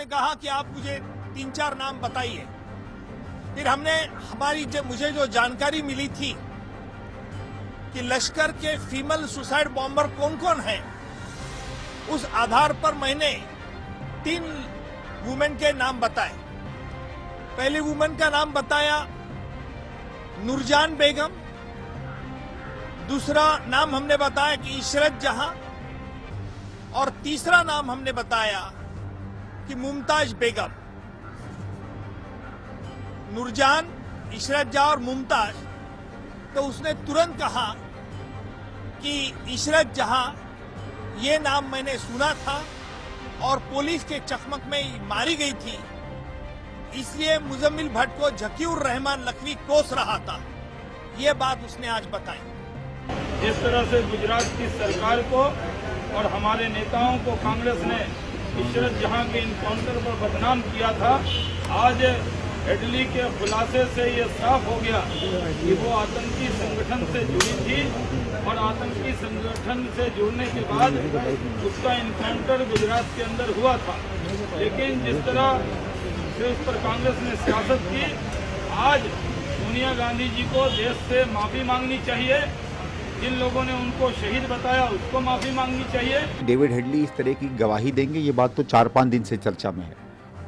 कहा कि आप मुझे 3-4 नाम बताइए। फिर मुझे जो जानकारी मिली थी कि लश्कर के फीमेल सुसाइड बॉम्बर कौन कौन है, उस आधार पर मैंने 3 वुमेन के नाम बताए। पहली वुमेन का नाम बताया नूरजान बेगम, दूसरा नाम हमने बताया कि इशरत जहां, और तीसरा नाम हमने बताया कि मुमताज बेगम। नूरजान, इशरत जहां और मुमताज, तो उसने तुरंत कहा कि इशरत जहां ये नाम मैंने सुना था और पुलिस के चकमक में मारी गई थी, इसलिए मुजम्मिल भट्ट को झकीउर रहमान लखवी कोस रहा था। ये बात उसने आज बताई। जिस तरह से गुजरात की सरकार को और हमारे नेताओं को कांग्रेस ने इशरत जहां के इनकाउंटर पर बदनाम किया था, आज हेडली के खुलासे से ये साफ हो गया कि वो आतंकी संगठन से जुड़ी थी और आतंकी संगठन से जुड़ने के बाद उसका इनकाउंटर गुजरात के अंदर हुआ था। लेकिन जिस तरह से उस पर कांग्रेस ने सियासत की, आज सोनिया गांधी जी को देश से माफी मांगनी चाहिए। जिन लोगों ने उनको शहीद बताया उसको माफी मांगनी चाहिए। डेविड हेडली इस तरह की गवाही देंगे, ये बात तो 4-5 दिन से चर्चा में है,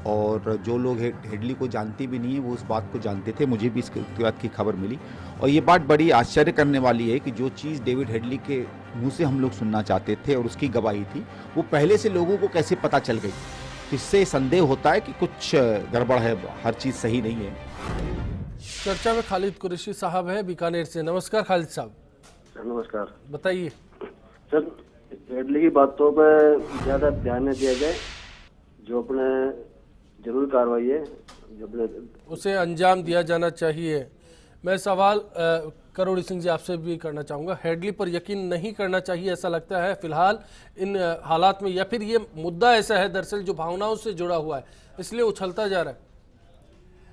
और जो लोग हेडली को जानते भी नहीं है वो उस बात को जानते थे। मुझे भी इसके बात की खबर मिली, और ये बात बड़ी आश्चर्य करने वाली है कि जो चीज़ डेविड हेडली के मुंह से हम लोग सुनना चाहते थे और उसकी गवाही थी, वो पहले से लोगों को कैसे पता चल गई। इससे संदेह होता है कि कुछ गड़बड़ है, हर चीज़ सही नहीं है। चर्चा में खालिद कुरैशी साहब हैं बीकानेर से। नमस्कार खालिद साहब। नमस्कार। बताइए सर, हेडली की बातों पर ज्यादा ध्यान न दिया जाए, जो अपने जरूर कार्रवाई है जो अपने उसे अंजाम दिया जाना चाहिए। मैं सवाल करोड़ी सिंह जी आपसे भी करना चाहूँगा। हेडली पर यकीन नहीं करना चाहिए ऐसा लगता है फिलहाल इन हालात में, या फिर ये मुद्दा ऐसा है दरअसल जो भावनाओं से जुड़ा हुआ है इसलिए उछलता जा रहा है?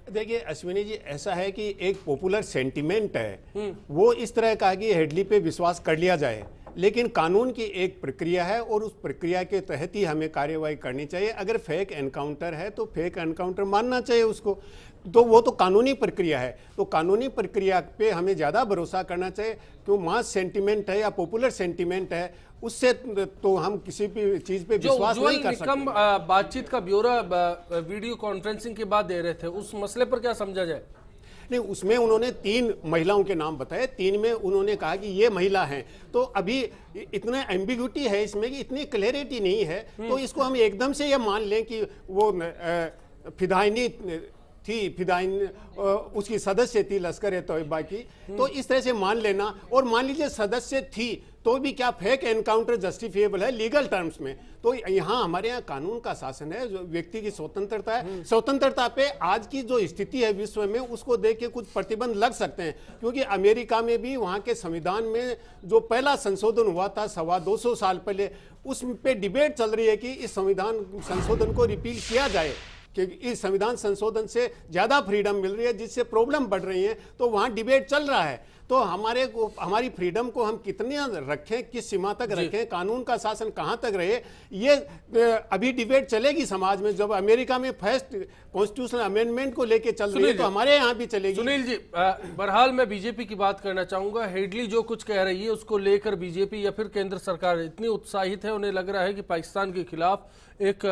देखिए अश्विनी जी, ऐसा है कि एक पॉपुलर सेंटिमेंट है वो इस तरह का कि हेडली पे विश्वास कर लिया जाए, लेकिन कानून की एक प्रक्रिया है और उस प्रक्रिया के तहत ही हमें कार्यवाही करनी चाहिए। अगर फेक एनकाउंटर है तो फेक एनकाउंटर मानना चाहिए उसको, तो वो तो कानूनी प्रक्रिया है। तो कानूनी प्रक्रिया पे हमें ज़्यादा भरोसा करना चाहिए, क्यों मास सेंटिमेंट है या पॉपुलर सेंटिमेंट है, उससे तो हम किसी भी चीज़ पे विश्वास नहीं कर सकते। बातचीत का ब्यौरा वीडियो कॉन्फ्रेंसिंग के बाद दे रहे थे, उस मसले पर क्या समझा जाए? नहीं, उसमें उन्होंने 3 महिलाओं के नाम बताए, 3 में उन्होंने कहा कि ये महिला हैं। तो अभी इतना एम्बिग्यूटी है इसमें कि इतनी क्लैरिटी नहीं है, तो इसको हम एकदम से ये मान लें कि वो फिदाइनी थी, फिदाइन उसकी सदस्य थी लश्कर तोयबा की, तो इस तरह से मान लेना। और मान लीजिए सदस्य थी तो भी क्या फेक एनकाउंटर जस्टिफिएबल है लीगल टर्म्स में? तो यहाँ हमारे यहाँ कानून का शासन है, जो व्यक्ति की स्वतंत्रता है, स्वतंत्रता पे आज की जो स्थिति है विश्व में उसको देख के कुछ प्रतिबंध लग सकते हैं। क्योंकि अमेरिका में भी वहाँ के संविधान में जो पहला संशोधन हुआ था 250 साल पहले, उस पे डिबेट चल रही है कि इस संविधान संशोधन को रिपील किया जाए, कि इस संविधान संशोधन से ज्यादा फ्रीडम मिल रही है जिससे प्रॉब्लम बढ़ रही है। तो वहाँ डिबेट चल रहा है। तो हमारी फ्रीडम को हम कितने रखें, किस सीमा तक रखें, कानून का शासन कहाँ तक रहे, ये अभी डिबेट चलेगी समाज में। जब अमेरिका में फर्स्ट कॉन्स्टिट्यूशनल अमेंडमेंट को लेके चल रही है तो हमारे यहाँ भी चलेगी। सुनील जी, बहरहाल मैं बीजेपी की बात करना चाहूंगा। हेडली जो कुछ कह रही है उसको लेकर बीजेपी या फिर केंद्र सरकार इतनी उत्साहित है, उन्हें लग रहा है कि पाकिस्तान के खिलाफ एक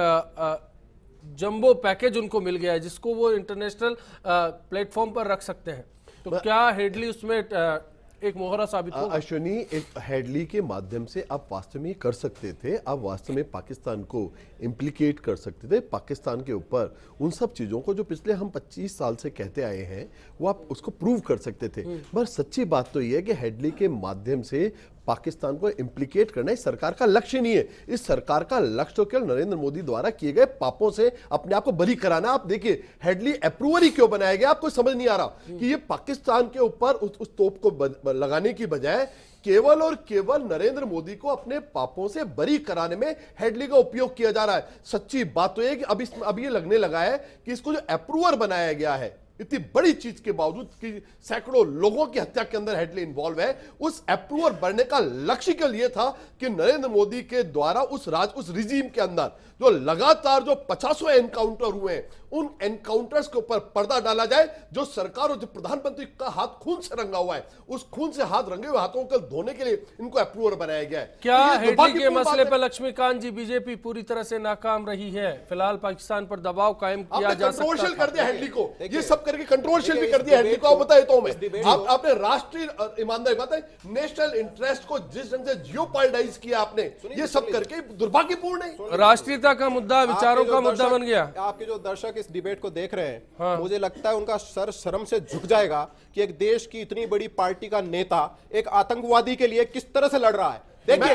जंबो पैकेज उनको मिल गया है जिसको वो इंटरनेशनल प्लेटफॉर्म पर रख सकते हैं। तो क्या हेडली उसमें एक मोहरा साबित होगा? अश्विनी, एक हेडली के माध्यम से आप वास्तव में कर सकते थे, आप वास्तव में पाकिस्तान को इम्प्लीकेट कर सकते थे, पाकिस्तान के ऊपर उन सब चीज़ों को जो पिछले हम 25 साल से कहते आए हैं वो आप उसको प्रूव कर सकते थे। पर सच्ची बात तो ये है कि हेडली के माध्यम से पाकिस्तान को इम्प्लीकेट करना इस सरकार का लक्ष्य नहीं है। इस सरकार का लक्ष्य तो केवल नरेंद्र मोदी द्वारा किए गए पापों से अपने आप को बरी कराना। आप देखिए हेडली अप्रूवर ही क्यों बनाया गया, आपको समझ नहीं आ रहा कि ये पाकिस्तान के ऊपर उस तोप को लगाने की बजाय केवल और केवल नरेंद्र मोदी को अपने पापों से बरी कराने में हेडली का उपयोग किया जा रहा है। सच्ची बात तो यह कि अब ये लगने लगा है कि इसको जो अप्रूवर बनाया गया है इतनी बड़ी चीज के बावजूद कि सैकड़ों लोगों की हत्या के अंदर हेडली इन्वॉल्व है, उस अप्रूवर बनने का लक्ष्य के लिए था कि नरेंद्र मोदी के द्वारा उस रिजीम के अंदर जो लगातार जो 50 एनकाउंटर हुए हैं, उन एनकाउंटर्स के ऊपर पर्दा डाला जाए। जो सरकार और जो प्रधानमंत्री का हाथ खून से रंगा हुआ है, उस खून से हाथ रंगे हुए हाथों को धोने के लिए इनको अप्रूवर बनाया गया है। क्या तो ये हेडली के दुर्भाग्यपूर्ण मसले बात पर है। लक्ष्मीकांत जी बीजेपी पूरी तरह से नाकाम रही है? फिलहाल पाकिस्तान पर दबाव कायम किया आपने जा सकता कंट्रोवर्शियल कर दिया था। हेडली को, ये सब करके कंट्रोवर्शियल भी कर दिया हेडली को। आप बताए तो मैं आपने राष्ट्रीय ईमानदारी बात है, नेशनल इंटरेस्ट को जिस ढंग से जियोपॉलिटाइज किया आपने, ये सब करके दुर्भाग्यपूर्ण है। राष्ट्रीयता का मुद्दा, विचारों का मुद्दा बन गया। आपके जो दर्शक इस डिबेट को देख रहे हैं, हाँ। मुझे लगता है उनका सर शर्म से झुक जाएगा कि एक देश की इतनी बड़ी पार्टी का नेता एक आतंकवादी के लिए किस तरह से लड़ रहा है। देखिए,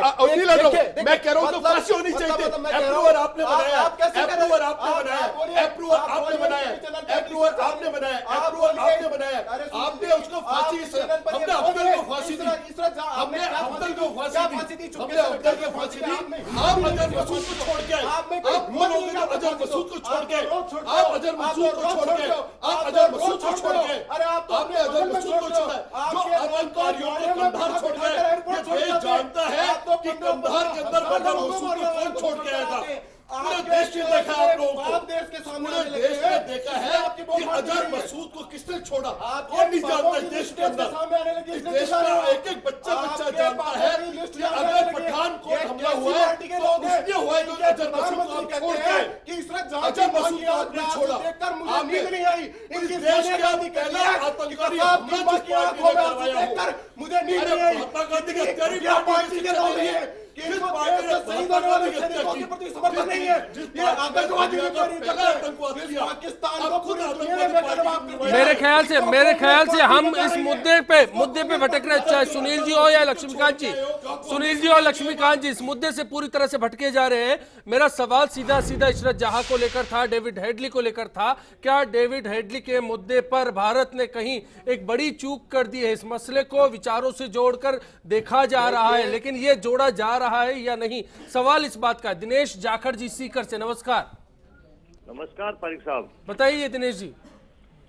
मैं कह रहा हूं तो फांसी होनी चाहिए। अप्रूवर आपने बनाया, अप्रूवर आपने बनाया, अप्रूवर आपने बनाया, अप्रूवर आपने बनाया, अप्रूवर आपने बनाया, आपने उसको फांसी, हमने अफजल को फांसी दी, हमने अफजल को फांसी दी, हमने अफजल को फांसी दी। आप अजहर मसूद को छोड़ के, आप बोलोगे तो अजहर मसूद को छोड़ के, आप अजहर मसूद को छोड़ के, आप अजहर मसूद को छोड़ के, आपने अजहर मसूद को छोड़ा, जो आतंकवादियों को कंधार छोड़ गए। ये देश जानता है कि कंधार के अंदर अजहर मसूद को कौन छोड़ के आया था। पूरे देश ने देखा आप लोगों को, पूरे देश ने देखा है कि अजहर मसूद को किसने छोड़ा। कौन नहीं जानता इस देश के अंदर, इस देश का एक एक बच्चा जानता है कि अगर पठानकोट हमला हुआ है तो इसलिए हुआ है कि अजहर मसूद को आप छोड़ के, अजहर मसूद को आपने छोड़ा। आपने इस देश का पहला आतंकवादी हमला जिस पार्टी ने करवाया हो, अरे महात्मा गांधी की हत्या पार्टी के लोग हैं। जिस पार्टी ने आतंकवादी की हत्या की, समर्थन नहीं है, ये आतंकवादी ने पहला आतंकवाद किया, पाकिस्तान को खुद आतंकवादी। मेरे ख्याल से हम इस मुद्दे पे भटक रहे हैं, चाहे सुनील जी हो या लक्ष्मीकांत जी, सुनील जी और लक्ष्मीकांत जी इस मुद्दे से पूरी तरह से भटके जा रहे हैं। मेरा सवाल सीधा इशरत जहां को लेकर था, डेविड हेडली को लेकर था। क्या डेविड हेडली के मुद्दे पर भारत ने कहीं एक बड़ी चूक कर दी है? इस मसले को विचारों से जोड़कर देखा जा रहा है, लेकिन ये जोड़ा जा रहा है या नहीं, सवाल इस बात का। दिनेश जाखड़ जी सीकर से, नमस्कार। नमस्कार पारिक साहब। बताइए दिनेश जी।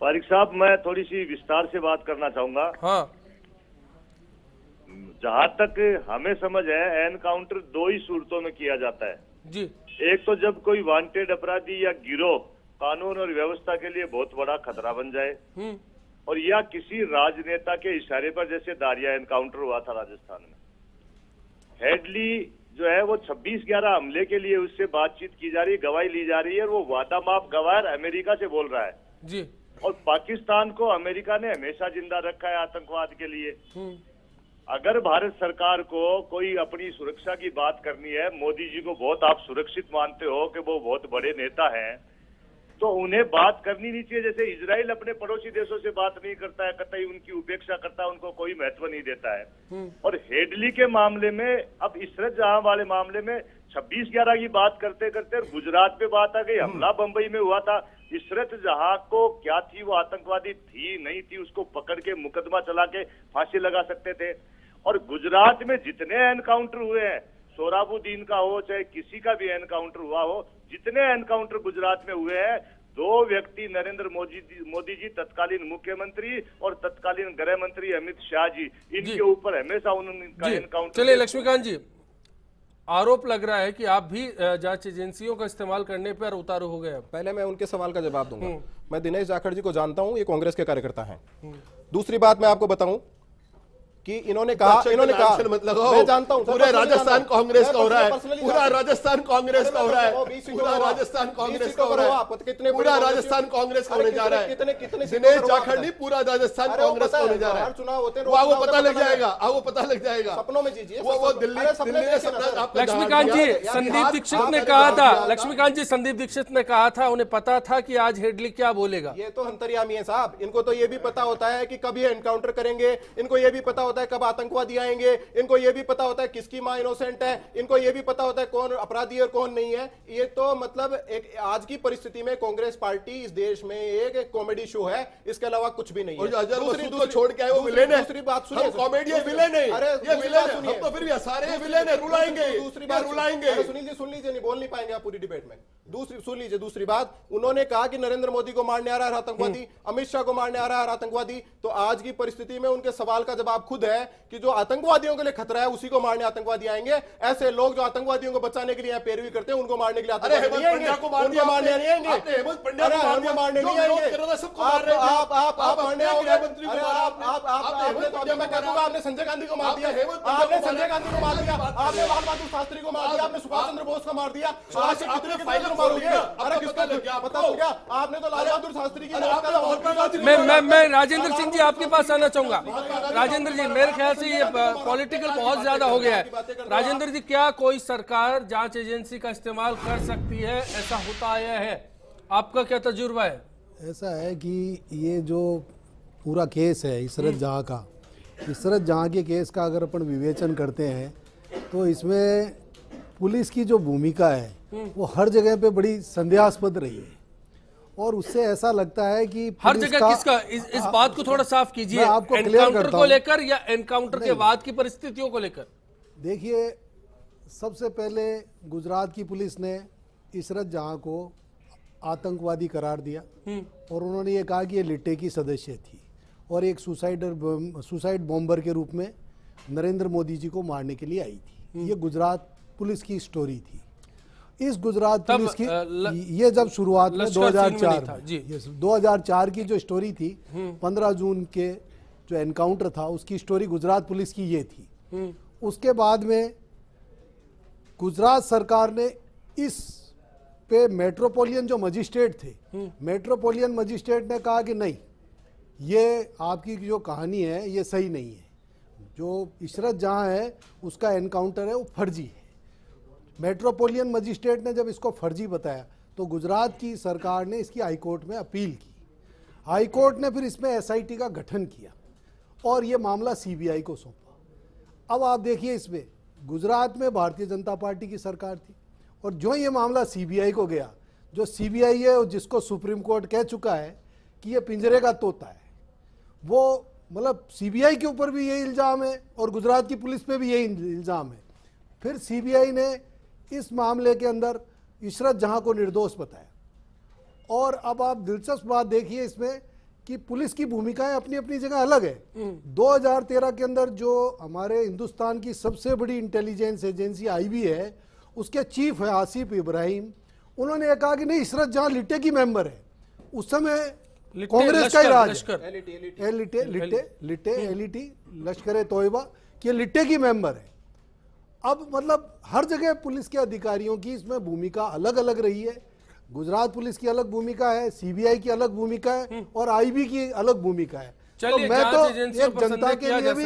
पारिक साहब, मैं थोड़ी सी विस्तार से बात करना चाहूंगा। हाँ, जहां तक हमें समझ है, एनकाउंटर दो ही सूरतों में किया जाता है जी। एक तो जब कोई वांटेड अपराधी या गिरोह कानून और व्यवस्था के लिए बहुत बड़ा खतरा बन जाए, और या किसी राजनेता के इशारे पर, जैसे दारिया एनकाउंटर हुआ था राजस्थान में। हेडली जो है वो 26/11 हमले के लिए उससे बातचीत की जा रही है, गवाही ली जा रही है, और वो वादा माफ गवाह अमेरिका से बोल रहा है जी। और पाकिस्तान को अमेरिका ने हमेशा जिंदा रखा है आतंकवाद के लिए। अगर भारत सरकार को कोई अपनी सुरक्षा की बात करनी है, मोदी जी को बहुत आप सुरक्षित मानते हो कि वो बहुत बड़े नेता हैं, तो उन्हें बात करनी नहीं चाहिए। जैसे इजराइल अपने पड़ोसी देशों से बात नहीं करता है, कतई उनकी उपेक्षा करता है, उनको कोई महत्व नहीं देता है। और हेडली के मामले में, अब इशरत जहां वाले मामले में 26/11 की बात करते करते गुजरात पे बात आ गई, हमला बंबई में हुआ था। इशरत जहां को क्या थी, वो आतंकवादी थी नहीं थी, उसको पकड़ के मुकदमा चला के फांसी लगा सकते थे। और गुजरात में जितने एनकाउंटर हुए हैं, सोहराबुद्दीन का हो चाहे किसी का भी एनकाउंटर हुआ हो, जितने एनकाउंटर गुजरात में हुए हैं, दो व्यक्ति नरेंद्र मोदी जी तत्कालीन मुख्यमंत्री और तत्कालीन गृह मंत्री अमित शाह जी, इनके ऊपर हमेशा उनका एनकाउंटर। चलिए लक्ष्मीकांत जी, आरोप लग रहा है कि आप भी जांच एजेंसियों का इस्तेमाल करने पर उतारू हो गए। पहले मैं उनके सवाल का जवाब दूंगा। मैं दिनेश जाखड़ जी को जानता हूं, ये कांग्रेस के कार्यकर्ता हैं। दूसरी बात मैं आपको बताऊं कि इन्होंने कहा मैं जानता हूं पूरे राजस्थान कांग्रेस का हो रहा है, पूरा राजस्थान कांग्रेस का हो रहा है, पूरा राजस्थान कांग्रेस का हो रहा है, पूरा राजस्थान कांग्रेस का होने जा रहा है। दिनेश जाखड़ नहीं, पूरा राजस्थान कांग्रेस का होने जा रहा है। चुनाव होते हैं, वो पता लग जाएगा, वो पता लग जाएगा। सपनों में जीजिए, वो दिल्ली में सपना। लक्ष्मीकांत जी, संदीप दीक्षित ने कहा था, लक्ष्मीकांत जी संदीप दीक्षित ने कहा था, उन्हें पता था कि आज हेडली क्या बोलेगा। ये तो अंतर्यामी है साहब, इनको तो ये भी पता होता है कि कब ये एनकाउंटर करेंगे, इनको ये भी पता होता है कब आतंकवादी आएंगे, इनको ये भी पता होता है किसकी मां इनोसेंट है, इनको ये भी पता होता है कौन अपराधी और कौन नहीं है। ये तो मतलब एक आज की परिस्थिति में कांग्रेस पार्टी इस देश में एक कॉमेडी शो है, इसके अलावा कुछ भी नहीं है। दूसरी छोड़ के आए वो विलेन है। दूसरी बात सुनिए, कॉमेडी विलेन है, ये विलेन है, हम तो फिर भी सारे विलेन है, रुलाएंगे, दूसरी बात रुलाएंगे। सुनील जी सुन लीजिए, नहीं बोल नहीं पाएंगे आप पूरी डिबेट में। सुन लीजिए दूसरी बात, उन्होंने कहा कि नरेंद्र मोदी को मारने आ रहा है आतंकवादी, अमित शाह को मारने आ रहा है आतंकवादी। तो आज की परिस्थिति में उनके सवाल का जवाब खुद है कि जो आतंकवादियों के लिए खतरा है उसी को मारने आतंकवादी आएंगे। ऐसे लोग जो आतंकवादियों को बचाने के लिए यहाँ पैरवी करते हैं उनको मारने के लिए आतंकवादी नहीं आएंगे, उनको मारने नहीं आएंगे, उनको मारने नहीं आएंगे। आपने संजय गांधी को मार दिया, आपने संजय गांधी को मार दिया, आपने लाल बहादुर शास्त्री को मार दिया, आपने सुभाष चंद्र बोस को मार दिया। आपने तो लाल बहादुर शास्त्री की मैं राजेंद्र सिंह जी आपके पास आना चाहूंगा। राजेंद्र जी, मेरे ख्याल से ये पॉलिटिकल बहुत ज्यादा हो गया है। राजेंद्र जी, क्या कोई सरकार जांच एजेंसी का इस्तेमाल कर सकती है? ऐसा होता आया है, आपका क्या तजुर्बा है? ऐसा है कि ये जो पूरा केस है इशरत जहां का, इशरत जहां के केस का अगर अपन विवेचन करते हैं तो इसमें पुलिस की जो भूमिका है वो हर जगह पे बड़ी संदेहास्पद रही है और उससे ऐसा लगता है कि हर जगह किसका इस बात को थोड़ा साफ कीजिए, एनकाउंटर को लेकर या एनकाउंटर के बाद की परिस्थितियों को लेकर? देखिए, सबसे पहले गुजरात की पुलिस ने इशरत जहां को आतंकवादी करार दिया और उन्होंने ये कहा कि ये लिट्टे की सदस्य थी और एक सुसाइड बॉम्बर के रूप में नरेंद्र मोदी जी को मारने के लिए आई थी। ये गुजरात पुलिस की स्टोरी थी। इस गुजरात पुलिस की ये जब शुरुआत में 2004 की जो स्टोरी थी, 15 जून के जो एनकाउंटर था उसकी स्टोरी गुजरात पुलिस की ये थी। उसके बाद में गुजरात सरकार ने इस पे मेट्रोपोलियन जो मजिस्ट्रेट थे, मेट्रोपोलियन मजिस्ट्रेट ने कहा कि नहीं, ये आपकी जो कहानी है ये सही नहीं है, जो इशरत जहां है उसका एनकाउंटर है वो फर्जी है। मेट्रोपोलियन मजिस्ट्रेट ने जब इसको फर्जी बताया तो गुजरात की सरकार ने इसकी हाईकोर्ट में अपील की। हाईकोर्ट ने फिर इसमें एसआईटी का गठन किया और ये मामला सीबीआई को सौंपा। अब आप देखिए, इसमें गुजरात में भारतीय जनता पार्टी की सरकार थी और जो ये मामला सीबीआई को गया, जो सीबीआई है और जिसको सुप्रीम कोर्ट कह चुका है कि ये पिंजरे का तोता है, वो मतलब सीबीआई के ऊपर भी यही इल्ज़ाम है और गुजरात की पुलिस पे भी यही इल्ज़ाम है। फिर सीबीआई ने इस मामले के अंदर इशरत जहां को निर्दोष बताया और अब आप दिलचस्प बात देखिए इसमें कि पुलिस की भूमिकाएं अपनी अपनी जगह अलग है। 2013 के अंदर जो हमारे हिंदुस्तान की सबसे बड़ी इंटेलिजेंस एजेंसी आईबी है, उसके चीफ है आसिफ इब्राहिम, उन्होंने ये कहा कि नहीं, इशरत जहां लिट्टे की मेंबर है, उस समय कांग्रेस का ही राज, लिट्टे लश्कर तोयबा के लिट्टे की मेंबर है। अब मतलब हर जगह पुलिस के अधिकारियों की इसमें भूमिका अलग अलग रही है। गुजरात पुलिस की अलग भूमिका है, सीबीआई की अलग भूमिका है और आईबी की अलग भूमिका है। तो मैं तो एक जनता के लिए भी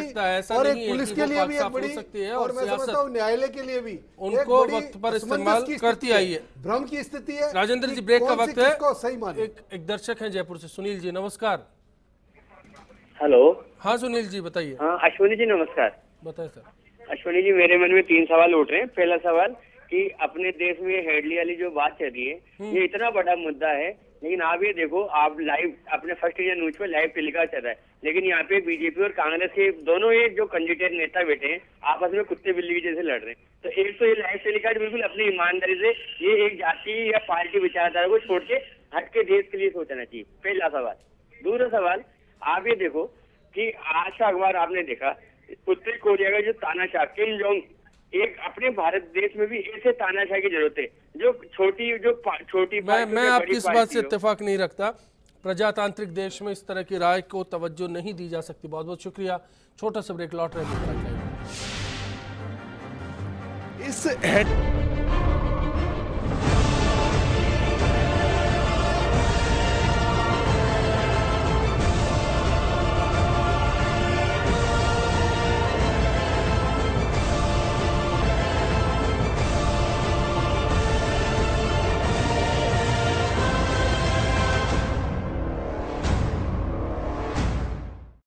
और एक पुलिस के लिए भी एक बड़ी, और मैं समझता हूँ न्यायालय के लिए भी उनको वक्त पर इस्तेमाल करती आई है। भ्रम की स्थिति है। राजेंद्र जी, ब्रेक का वक्त है। सही माने। एक दर्शक है जयपुर से, सुनील जी, नमस्कार। हेलो। हाँ सुनील जी, बताइए। हाँ अश्विनी जी, नमस्कार। बताइए सर। अश्विनी जी, मेरे मन में 3 सवाल उठ रहे हैं। पहला सवाल कि अपने देश में हेडली वाली जो बात चल रही है, ये इतना बड़ा मुद्दा है, लेकिन आप ये देखो, आप लाइव अपने फर्स्ट इंडिया न्यूज पे लाइव टेलीकास्ट चल रहा है, लेकिन यहाँ पे बीजेपी और कांग्रेस के दोनों ये जो कैंडिडेट नेता बैठे हैं आपस में कुत्ते बिल्ली के जैसे लड़ रहे हैं। तो एक तो ये लाइव टेलीकास्ट बिल्कुल अपनी ईमानदारी से ये एक जाति या पार्टी विचारधारा को छोड़ के हट के देश के लिए सोचना चाहिए। पहला सवाल। दूसरा सवाल, आप ये देखो कि आज का अखबार आपने देखा, उत्तरी कोरिया का जो तानाशाह किम जोंग, एक अपने भारत देश में भी ऐसे तानाशाह की जरूरत है जो छोटी मैं आपकी इस बात से इत्तेफाक नहीं रखता। प्रजातांत्रिक देश में इस तरह की राय को तवज्जो नहीं दी जा सकती। बहुत बहुत शुक्रिया। छोटा सा ब्रेक, लौट रहे हैं।